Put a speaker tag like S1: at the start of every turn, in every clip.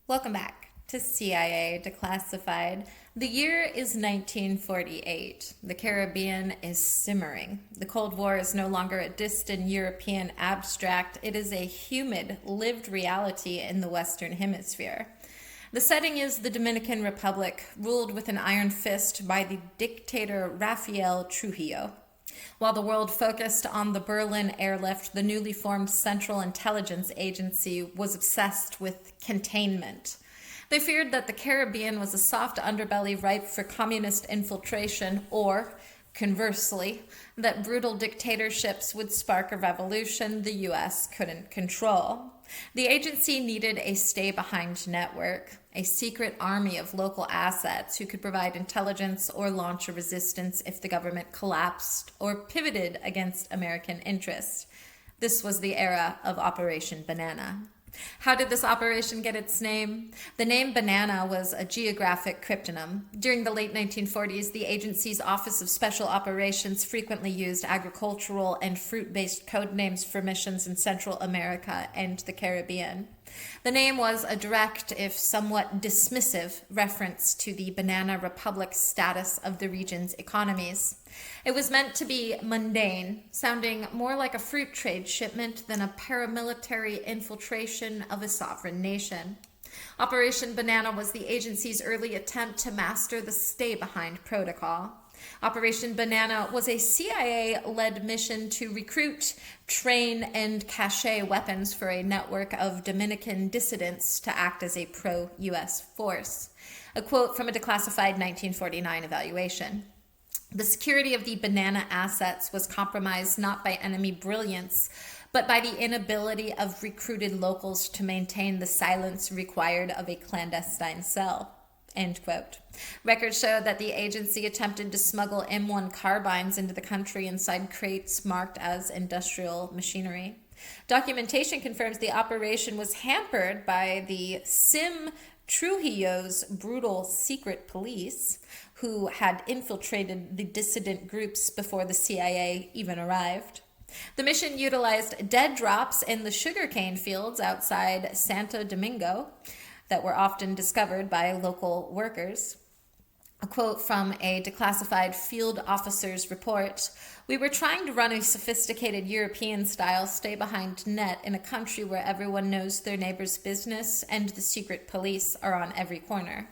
S1: Welcome back to CIA Declassified. The year is 1948. The Caribbean is simmering. The Cold War is no longer a distant European abstract. It is a humid, lived reality in the Western Hemisphere. The setting is the Dominican Republic, ruled with an iron fist by the dictator Rafael Trujillo. While the world focused on the Berlin airlift, the newly formed Central Intelligence Agency was obsessed with containment. They feared that the Caribbean was a soft underbelly ripe for communist infiltration, or, conversely, that brutal dictatorships would spark a revolution the U.S. couldn't control. The agency needed a stay-behind network, a secret army of local assets who could provide intelligence or launch a resistance if the government collapsed or pivoted against American interests. This was the era of Operation Banana. How did this operation get its name? The name Banana was a geographic cryptonym. During the late 1940s, the agency's Office of Special Operations frequently used agricultural and fruit-based code names for missions in Central America and the Caribbean. The name was a direct, if somewhat dismissive, reference to the Banana Republic status of the region's economies. It was meant to be mundane, sounding more like a fruit trade shipment than a paramilitary infiltration of a sovereign nation. Operation Banana was the agency's early attempt to master the stay-behind protocol. Operation Banana was a CIA-led mission to recruit, train, and cache weapons for a network of Dominican dissidents to act as a pro-U.S. force. A quote from a declassified 1949 evaluation. The security of the Banana assets was compromised not by enemy brilliance, but by the inability of recruited locals to maintain the silence required of a clandestine cell. End quote. Records show that the agency attempted to smuggle M1 carbines into the country inside crates marked as industrial machinery. Documentation confirms the operation was hampered by the Trujillo's brutal secret police, who had infiltrated the dissident groups before the CIA even arrived. The mission utilized dead drops in the sugarcane fields outside Santo Domingo that were often discovered by local workers. A quote from a declassified field officer's report: "We were trying to run a sophisticated European-style stay-behind net in a country where everyone knows their neighbor's business and the secret police are on every corner."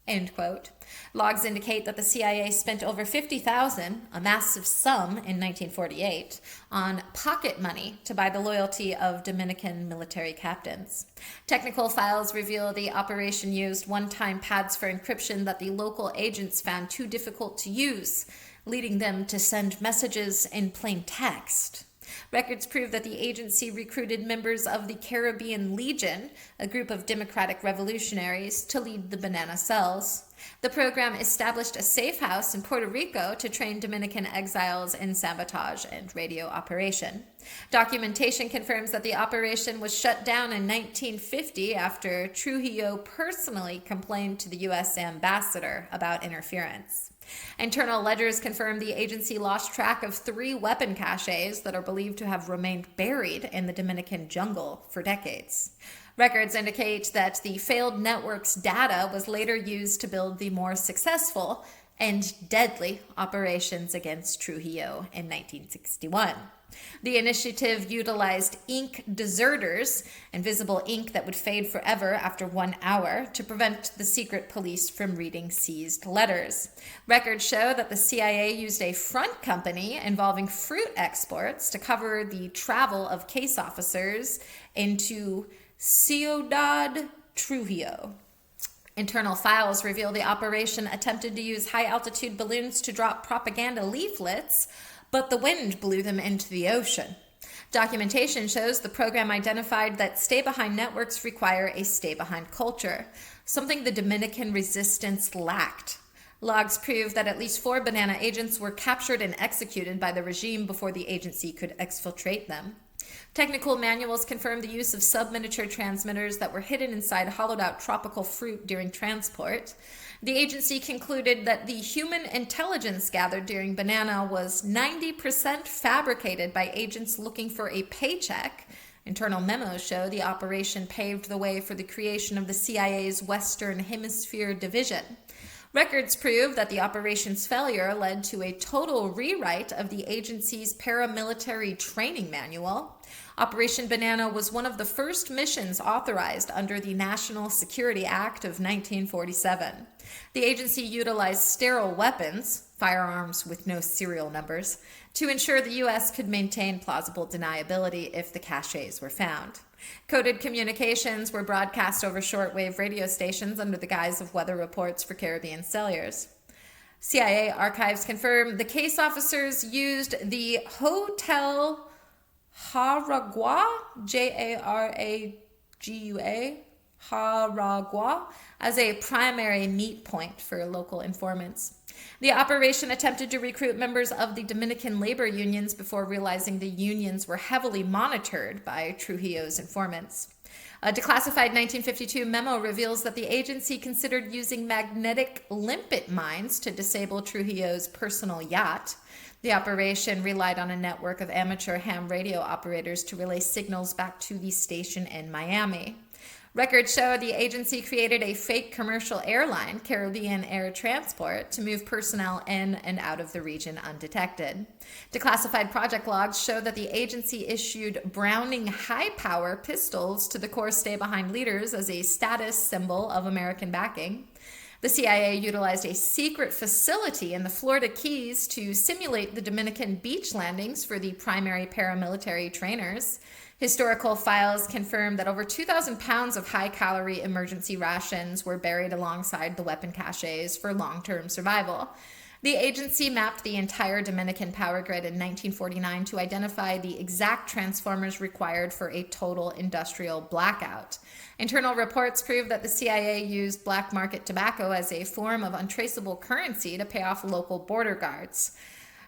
S1: End quote. Logs indicate that the CIA spent over $50,000, a massive sum in 1948, on pocket money to buy the loyalty of Dominican military captains. Technical files reveal the operation used one-time pads for encryption that the local agents found too difficult to use, leading them to send messages in plain text. Records prove that the agency recruited members of the Caribbean Legion, a group of democratic revolutionaries, to lead the Banana cells. The program established a safe house in Puerto Rico to train Dominican exiles in sabotage and radio operation. Documentation confirms that the operation was shut down in 1950 after Trujillo personally complained to the U.S. ambassador about interference. Internal ledgers confirm the agency lost track of 3 weapon caches that are believed to have remained buried in the Dominican jungle for decades. Records indicate that the failed network's data was later used to build the more successful and deadly operations against Trujillo in 1961. The initiative utilized ink deserters, invisible ink that would fade forever after 1 hour, to prevent the secret police from reading seized letters. Records show that the CIA used a front company involving fruit exports to cover the travel of case officers into Ciudad Trujillo. Internal files reveal the operation attempted to use high-altitude balloons to drop propaganda leaflets, but the wind blew them into the ocean. Documentation shows the program identified that stay-behind networks require a stay-behind culture, something the Dominican resistance lacked. Logs prove that at least 4 Banana agents were captured and executed by the regime before the agency could exfiltrate them. Technical manuals confirm the use of sub-miniature transmitters that were hidden inside hollowed-out tropical fruit during transport. The agency concluded that the human intelligence gathered during Banana was 90% fabricated by agents looking for a paycheck Internal memos show the operation paved the way for the creation of the CIA's Western Hemisphere Division. Records prove that the operation's failure led to a total rewrite of the agency's paramilitary training manual. Operation Banana was one of the first missions authorized under the National Security Act of 1947. The agency utilized sterile weapons, firearms with no serial numbers, to ensure the U.S. could maintain plausible deniability if the caches were found. Coded communications were broadcast over shortwave radio stations under the guise of weather reports for Caribbean sailors. CIA archives confirm the case officers used the Hotel Jaragua, Jaragua, Jaragua, as a primary meet point for local informants. The operation attempted to recruit members of the Dominican labor unions before realizing the unions were heavily monitored by Trujillo's informants. A declassified 1952 memo reveals that the agency considered using magnetic limpet mines to disable Trujillo's personal yacht. The operation relied on a network of amateur ham radio operators to relay signals back to the station in Miami. Records show the agency created a fake commercial airline, Caribbean Air Transport, to move personnel in and out of the region undetected. Declassified project logs show that the agency issued Browning high-power pistols to the Corps stay-behind leaders as a status symbol of American backing. The CIA utilized a secret facility in the Florida Keys to simulate the Dominican beach landings for the primary paramilitary trainers. Historical files confirm that over 2,000 pounds of high-calorie emergency rations were buried alongside the weapon caches for long-term survival. The agency mapped the entire Dominican power grid in 1949 to identify the exact transformers required for a total industrial blackout. Internal reports prove that the CIA used black market tobacco as a form of untraceable currency to pay off local border guards.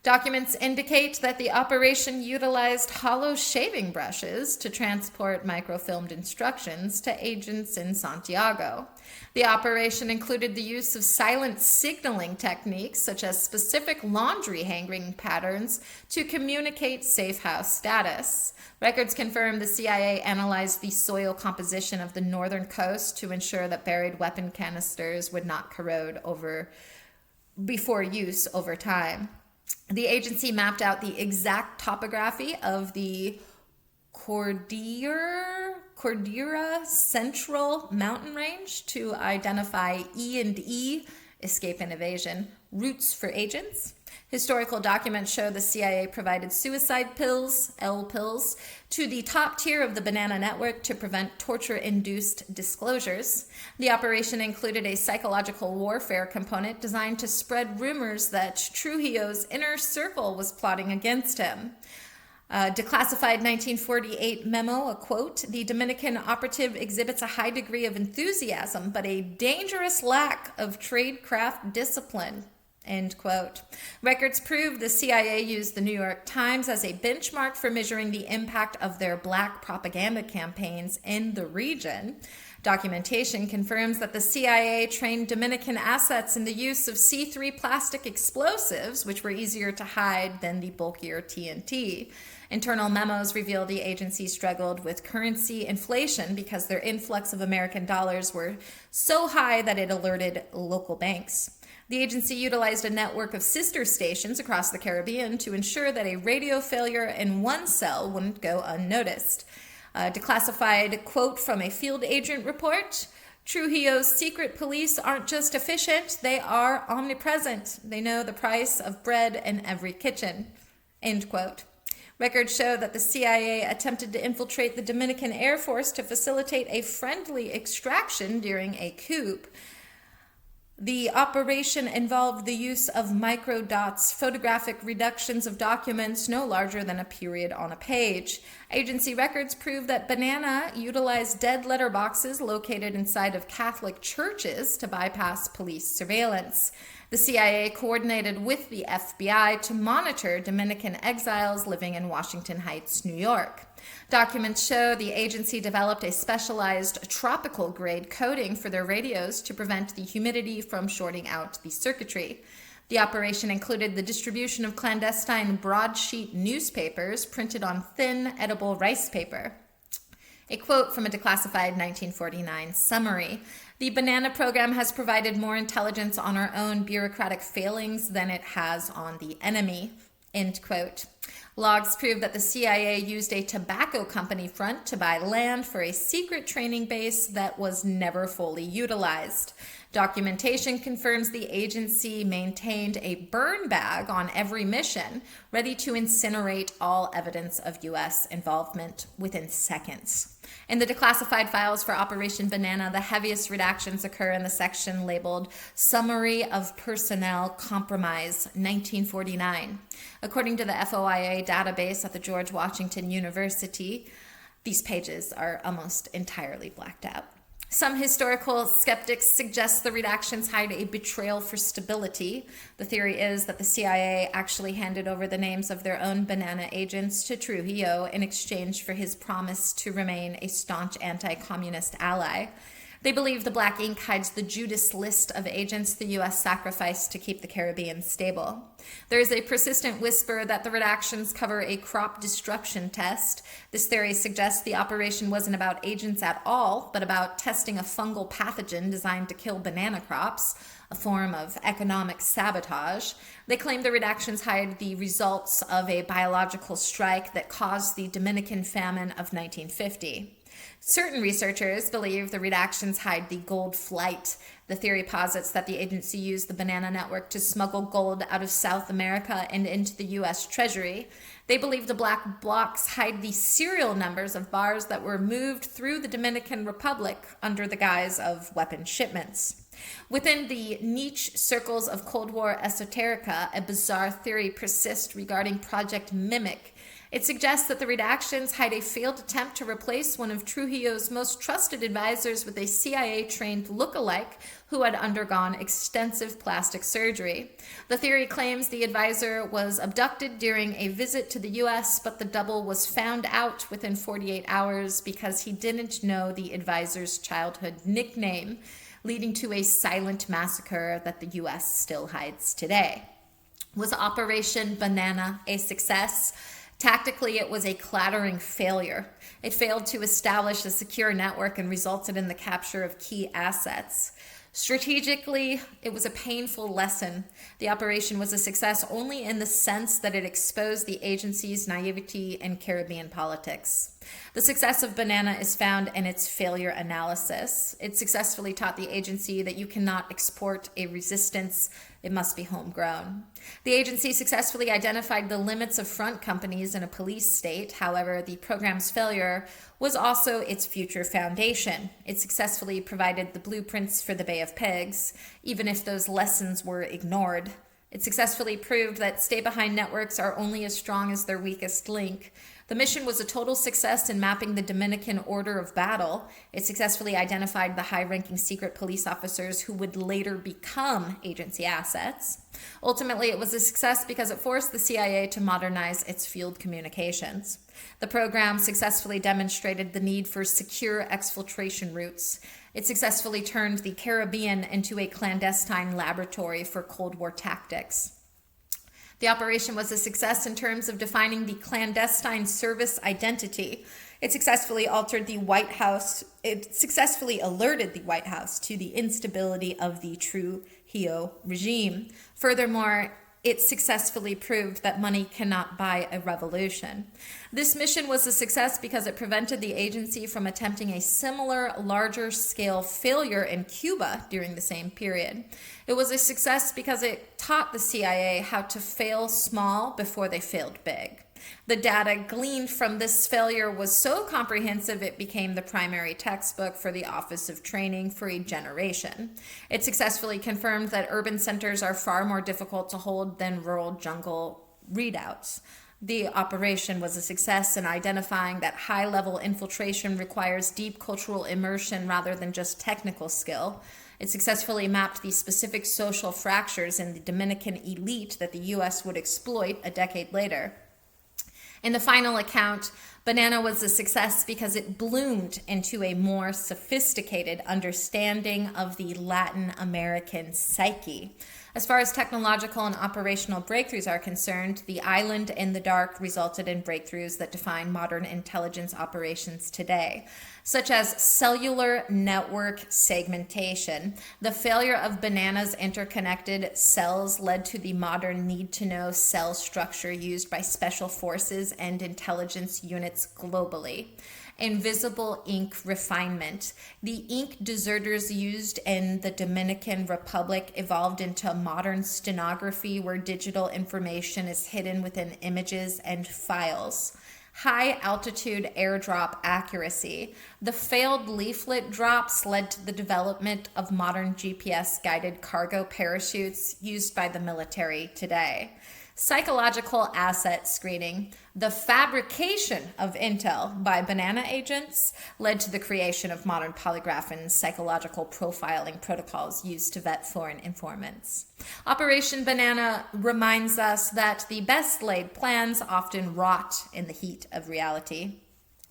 S1: Documents indicate that the operation utilized hollow shaving brushes to transport microfilmed instructions to agents in Santiago. The operation included the use of silent signaling techniques, such as specific laundry hanging patterns, to communicate safe house status. Records confirm the CIA analyzed the soil composition of the northern coast to ensure that buried weapon canisters would not corrode before use over time. The agency mapped out the exact topography of the Cordillera Central mountain range to identify E&E, escape and evasion, routes for agents. Historical documents show the CIA provided suicide pills, L-pills, to the top tier of the Banana Network to prevent torture-induced disclosures. The operation included a psychological warfare component designed to spread rumors that Trujillo's inner circle was plotting against him. Declassified 1948 memo, a quote, "The Dominican operative exhibits a high degree of enthusiasm, but a dangerous lack of tradecraft discipline." End quote. Records prove the CIA used the New York Times as a benchmark for measuring the impact of their black propaganda campaigns in the region. Documentation confirms that the CIA trained Dominican assets in the use of C3 plastic explosives, which were easier to hide than the bulkier TNT. Internal memos reveal the agency struggled with currency inflation because their influx of American dollars were so high that it alerted local banks. The agency utilized a network of sister stations across the Caribbean to ensure that a radio failure in one cell wouldn't go unnoticed. A declassified quote from a field agent report, "Trujillo's secret police aren't just efficient, they are omnipresent. They know the price of bread in every kitchen." End quote. Records show that the CIA attempted to infiltrate the Dominican Air Force to facilitate a friendly extraction during a coup. The operation involved the use of microdots, photographic reductions of documents no larger than a period on a page. Agency records prove that Banana utilized dead letter boxes located inside of Catholic churches to bypass police surveillance. The CIA coordinated with the FBI to monitor Dominican exiles living in Washington Heights, New York. Documents show the agency developed a specialized tropical-grade coating for their radios to prevent the humidity from shorting out the circuitry. The operation included the distribution of clandestine broadsheet newspapers printed on thin, edible rice paper. A quote from a declassified 1949 summary: "The banana program has provided more intelligence on our own bureaucratic failings than it has on the enemy." End quote. Logs prove that the CIA used a tobacco company front to buy land for a secret training base that was never fully utilized. Documentation confirms the agency maintained a burn bag on every mission, ready to incinerate all evidence of U.S. involvement within seconds. In the declassified files for Operation Banana, the heaviest redactions occur in the section labeled Summary of Personnel Compromise 1949. According to the FOIA database at the George Washington University, these pages are almost entirely blacked out. Some historical skeptics suggest the redactions hide a betrayal for stability. The theory is that the CIA actually handed over the names of their own banana agents to Trujillo in exchange for his promise to remain a staunch anti-communist ally. They believe the black ink hides the Judas list of agents the U.S. sacrificed to keep the Caribbean stable. There is a persistent whisper that the redactions cover a crop destruction test. This theory suggests the operation wasn't about agents at all, but about testing a fungal pathogen designed to kill banana crops, a form of economic sabotage. They claim the redactions hide the results of a biological strike that caused the Dominican famine of 1950. Certain researchers believe the redactions hide the gold flight. The theory posits that the agency used the banana network to smuggle gold out of South America and into the U.S. Treasury. They believe the black blocks hide the serial numbers of bars that were moved through the Dominican Republic under the guise of weapon shipments. Within the niche circles of Cold War esoterica, a bizarre theory persists regarding Project Mimic. It suggests that the redactions hide a failed attempt to replace one of Trujillo's most trusted advisors with a CIA-trained lookalike who had undergone extensive plastic surgery. The theory claims the advisor was abducted during a visit to the U.S., but the double was found out within 48 hours because he didn't know the advisor's childhood nickname, leading to a silent massacre that the U.S. still hides today. Was Operation Banana a success? Tactically, it was a clattering failure. It failed to establish a secure network and resulted in the capture of key assets. Strategically, it was a painful lesson. The operation was a success only in the sense that it exposed the agency's naivety in Caribbean politics. The success of Banana is found in its failure analysis. It successfully taught the agency that you cannot export a resistance. It must be homegrown. The agency successfully identified the limits of front companies in a police state. However, the program's failure was also its future foundation. It successfully provided the blueprints for the Bay of Pigs, even if those lessons were ignored. It successfully proved that stay-behind networks are only as strong as their weakest link. The mission was a total success in mapping the Dominican order of battle. It successfully identified the high-ranking secret police officers who would later become agency assets. Ultimately, it was a success because it forced the CIA to modernize its field communications. The program successfully demonstrated the need for secure exfiltration routes. It successfully turned the Caribbean into a clandestine laboratory for Cold War tactics. The operation was a success in terms of defining the clandestine service identity. It successfully alerted the White House to the instability of the Trujillo regime. Furthermore, it successfully proved that money cannot buy a revolution. This mission was a success because it prevented the agency from attempting a similar, larger-scale failure in Cuba during the same period. It was a success because it taught the CIA how to fail small before they failed big. The data gleaned from this failure was so comprehensive it became the primary textbook for the Office of Training for a generation. It successfully confirmed that urban centers are far more difficult to hold than rural jungle readouts. The operation was a success in identifying that high-level infiltration requires deep cultural immersion rather than just technical skill. It successfully mapped the specific social fractures in the Dominican elite that the U.S. would exploit a decade later. In the final account, Banana was a success because it bloomed into a more sophisticated understanding of the Latin American psyche. As far as technological and operational breakthroughs are concerned, the island in the dark resulted in breakthroughs that define modern intelligence operations today, such as cellular network segmentation. The failure of Banana's interconnected cells led to the modern need-to-know cell structure used by special forces and intelligence units globally. Invisible ink refinement. The ink deserters used in the Dominican Republic evolved into modern stenography where digital information is hidden within images and files. High altitude airdrop accuracy. The failed leaflet drops led to the development of modern GPS guided cargo parachutes used by the military today. Psychological asset screening. The fabrication of intel by Banana agents led to the creation of modern polygraph and psychological profiling protocols used to vet foreign informants. Operation Banana reminds us that the best laid plans often rot in the heat of reality.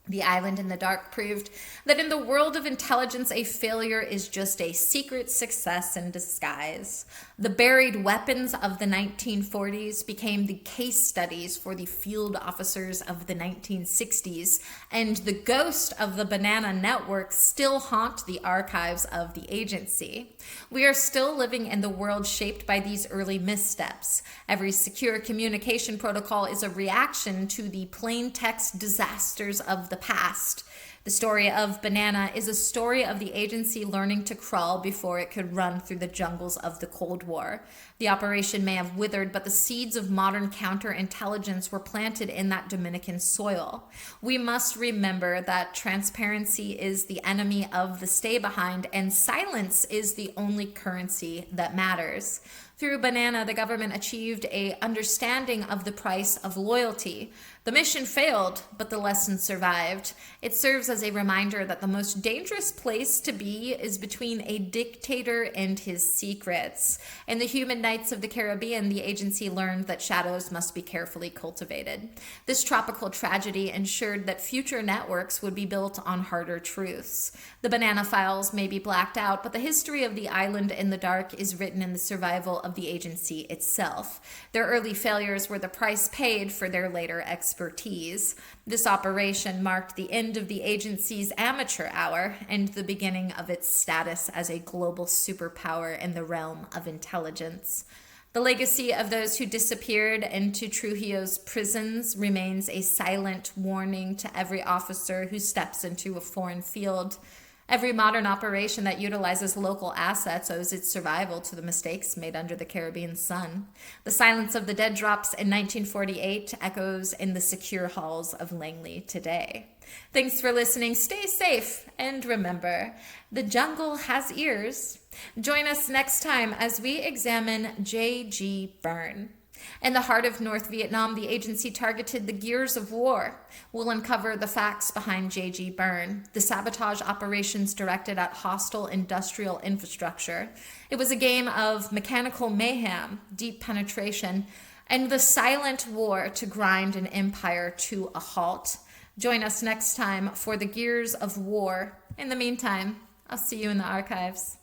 S1: The Island in the Dark proved that in the world of intelligence, a failure is just a secret success in disguise. The buried weapons of the 1940s became the case studies for the field officers of the 1960s, and the ghost of the Banana Network still haunt the archives of the agency. We are still living in the world shaped by these early missteps. Every secure communication protocol is a reaction to the plain text disasters of the past. The story of Banana is a story of the agency learning to crawl before it could run through the jungles of the Cold War. The operation may have withered, but the seeds of modern counterintelligence were planted in that Dominican soil. We must remember that transparency is the enemy of the stay behind, and silence is the only currency that matters. Through Banana, the government achieved an understanding of the price of loyalty. The mission failed, but the lesson survived. It serves as a reminder that the most dangerous place to be is between a dictator and his secrets. In the Human Nights of the Caribbean, the agency learned that shadows must be carefully cultivated. This tropical tragedy ensured that future networks would be built on harder truths. The Banana files may be blacked out, but the history of the Island in the Dark is written in the survival of the agency itself. Their early failures were the price paid for their later expertise. This operation marked the end of the agency's amateur hour and the beginning of its status as a global superpower in the realm of intelligence. The legacy of those who disappeared into Trujillo's prisons remains a silent warning to every officer who steps into a foreign field. Every modern operation that utilizes local assets owes its survival to the mistakes made under the Caribbean sun. The silence of the dead drops in 1948 echoes in the secure halls of Langley today. Thanks for listening. Stay safe. And remember, the jungle has ears. Join us next time as we examine J.G. Byrne. In the heart of North Vietnam, the agency targeted the gears of war. We'll uncover the facts behind J.G. Byrne, the sabotage operations directed at hostile industrial infrastructure. It was a game of mechanical mayhem, deep penetration, and the silent war to grind an empire to a halt. Join us next time for the gears of war. In the meantime, I'll see you in the archives.